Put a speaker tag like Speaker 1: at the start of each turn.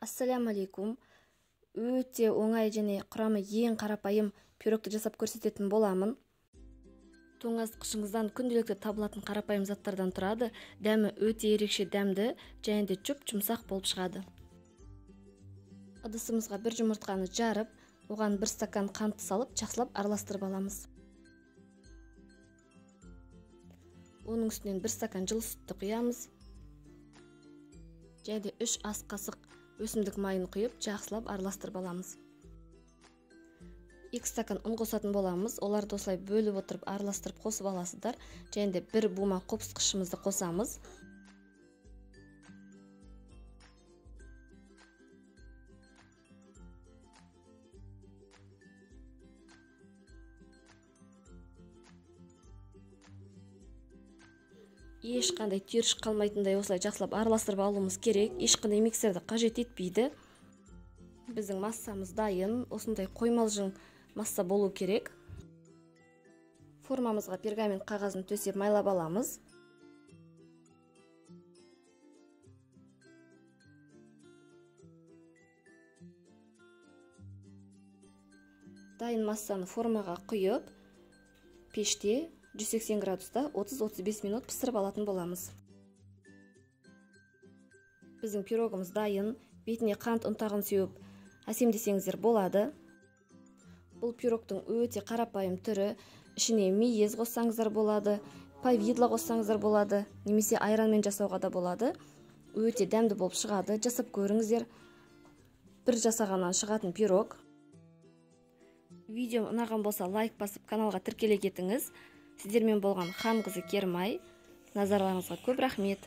Speaker 1: Ассаляму алейкум. Өте оңай және құрамы ең қарапайым пирогты жасап көрсететін боламын. Тоңазытқышыңыздан күнделікті табылатын қарапайым заттардан тұрады. Дәмі өте ерекше дәмді және де жұп-жұмсақ болып шығады. Ыдысымызға бір жұмыртқаны жарып, оған 1 стакан қант салып, жақсылап араластырып аламыз. Оның үстінен 1 стакан жылы сүтті құямыз. Және де 3 ас қасық өсімдік майын құйып, жақсылап араластырып аламыз. 2 стакан ұн қосатын боламыз. Оларды осылай бөліп отырып араластырып қосып аласыздар. Және де 1 бума қопсытқышымызды қосамыз. Ешқандай түйіршік қалмайтындай осылай жақсылап араластырып алуымыз керек. Ешқандай миксерді қажет етпейді. Біздің массамыз дайын. Осындай қоймалжың масса болу керек. Формамызға пергамент қағазын төсеп майлап аламыз. Дайын массаны формаға құйып, пеште 180 градуста 30-35 минут пісіріп алатын боламыз. Біздің пирогымыз дайын. Бетіне қант ұнтағын сеуіп әсемдесеңіздер болады. Бұл пирогтың өте қарапайым түрі. Ішіне мейіз қоссаңыздар болады, повидло қоссаңыздар болады, немесе айранмен жасауға да болады. Өте дәмді болып шығады. Жасап көріңіздер. Бір жасағаннан шығатын пирог. Видеом ұнаған болса лайк басып каналға тіркеле кетіңіз. Сіздермен болған Хан қызы Кермай. Назарларыңызға көп рахмет.